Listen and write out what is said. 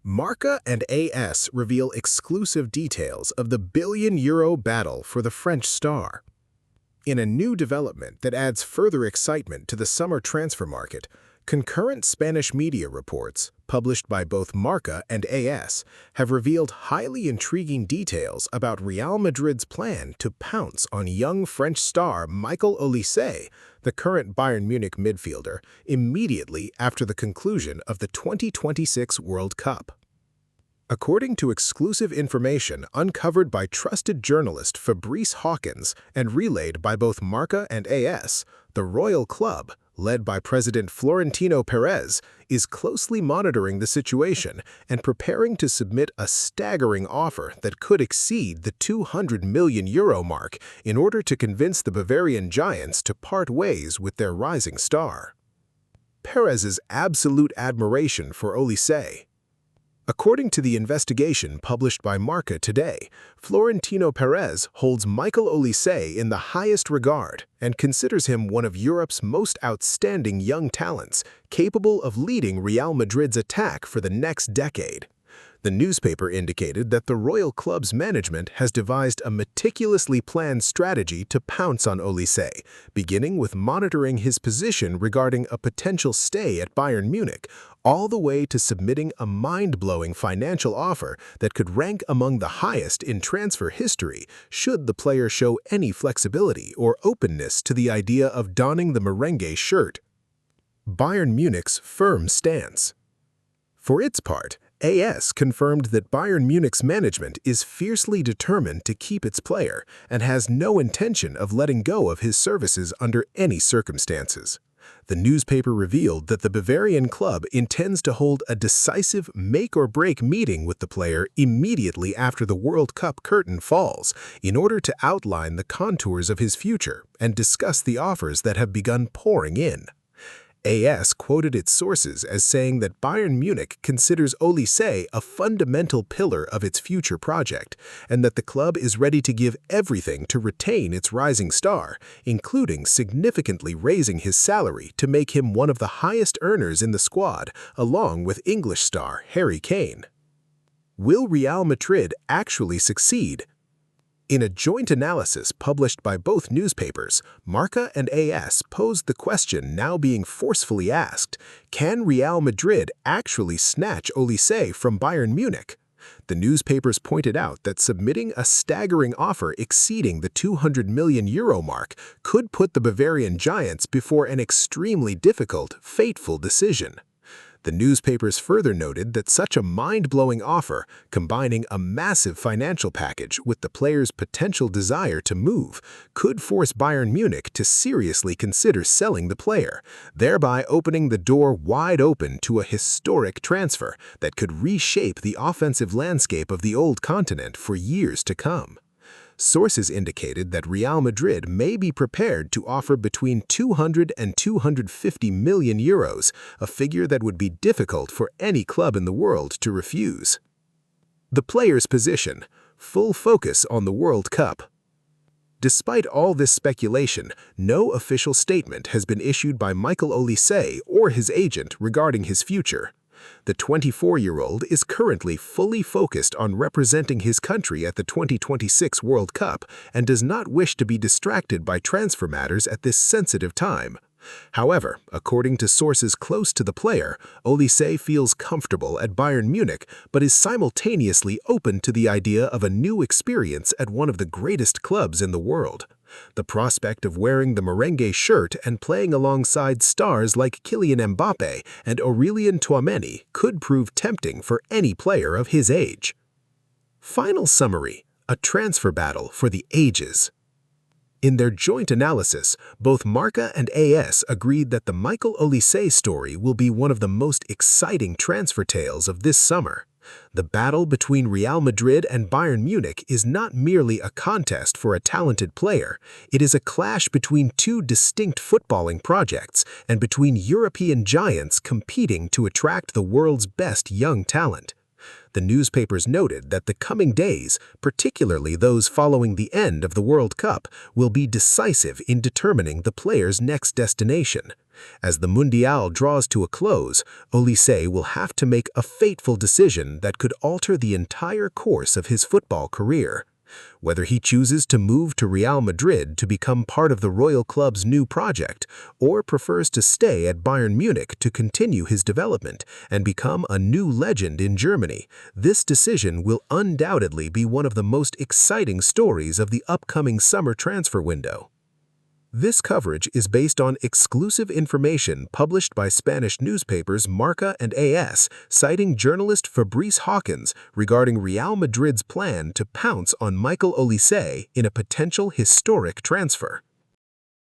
Marca and AS reveal exclusive details of the billion-euro battle for the French star. In a new development that adds further excitement to the summer transfer market, concurrent Spanish media reports, published by both Marca and AS, have revealed highly intriguing details about Real Madrid's plan to pounce on young French star Michael Olise, the current Bayern Munich midfielder, immediately after the conclusion of the 2026 World Cup. According to exclusive information uncovered by trusted journalist Fabrice Hawkins and relayed by both Marca and AS, the Royal Club, led by President Florentino Pérez, is closely monitoring the situation and preparing to submit a staggering offer that could exceed the €200 million mark in order to convince the Bavarian giants to part ways with their rising star. Pérez's absolute admiration for Olise. According to the investigation published by Marca today, Florentino Pérez holds Michael Olise in the highest regard and considers him one of Europe's most outstanding young talents, capable of leading Real Madrid's attack for the next decade. The newspaper indicated that the Royal Club's management has devised a meticulously planned strategy to pounce on Olise, beginning with monitoring his position regarding a potential stay at Bayern Munich, all the way to submitting a mind-blowing financial offer that could rank among the highest in transfer history should the player show any flexibility or openness to the idea of donning the merengue shirt. Bayern Munich's firm stance. For its part, AS confirmed that Bayern Munich's management is fiercely determined to keep its player and has no intention of letting go of his services under any circumstances. The newspaper revealed that the Bavarian club intends to hold a decisive make-or-break meeting with the player immediately after the World Cup curtain falls in order to outline the contours of his future and discuss the offers that have begun pouring in. AS quoted its sources as saying that Bayern Munich considers Olise a fundamental pillar of its future project and that the club is ready to give everything to retain its rising star, including significantly raising his salary to make him one of the highest earners in the squad, along with English star Harry Kane. Will Real Madrid actually succeed? In a joint analysis published by both newspapers, Marca and AS posed the question now being forcefully asked, can Real Madrid actually snatch Olise from Bayern Munich? The newspapers pointed out that submitting a staggering offer exceeding the €200 million mark could put the Bavarian giants before an extremely difficult, fateful decision. The newspapers further noted that such a mind-blowing offer, combining a massive financial package with the player's potential desire to move, could force Bayern Munich to seriously consider selling the player, thereby opening the door wide open to a historic transfer that could reshape the offensive landscape of the old continent for years to come. Sources indicated that Real Madrid may be prepared to offer between €200 and €250 million, a figure that would be difficult for any club in the world to refuse. The player's position, full focus on the World Cup. Despite all this speculation, no official statement has been issued by Michael Olise or his agent regarding his future. The 24-year-old is currently fully focused on representing his country at the 2026 World Cup and does not wish to be distracted by transfer matters at this sensitive time. However, according to sources close to the player, Olise feels comfortable at Bayern Munich but is simultaneously open to the idea of a new experience at one of the greatest clubs in the world. The prospect of wearing the merengue shirt and playing alongside stars like Kylian Mbappe and Aurelien Tchouameni could prove tempting for any player of his age. Final summary: a transfer battle for the ages. In their joint analysis, both Marca and AS agreed that the Michael Olise story will be one of the most exciting transfer tales of this summer. The battle between Real Madrid and Bayern Munich is not merely a contest for a talented player, it is a clash between two distinct footballing projects and between European giants competing to attract the world's best young talent. The newspapers noted that the coming days, particularly those following the end of the World Cup, will be decisive in determining the player's next destination. As the Mundial draws to a close, Olise will have to make a fateful decision that could alter the entire course of his football career. Whether he chooses to move to Real Madrid to become part of the Royal Club's new project, or prefers to stay at Bayern Munich to continue his development and become a new legend in Germany, this decision will undoubtedly be one of the most exciting stories of the upcoming summer transfer window. This coverage is based on exclusive information published by Spanish newspapers Marca and AS, citing journalist Fabrice Hawkins regarding Real Madrid's plan to pounce on Michael Olise in a potential historic transfer.